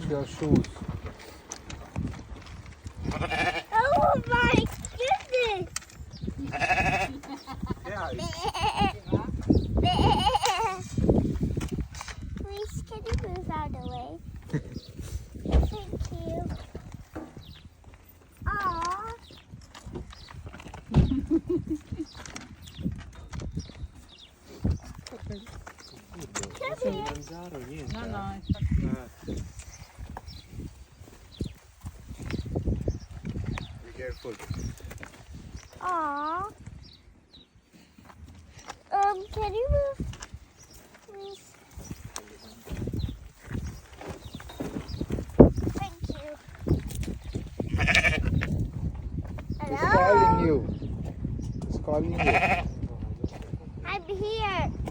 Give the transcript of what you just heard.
your shoes. Oh my goodness! Yeah. Please, can you move out of the way? Thank you. Aww. Come here. Mangiaro, niente. No, no, Be careful. Aww. Can you move, please? Thank you. It's Hello? calling you. It's calling you. I'm here.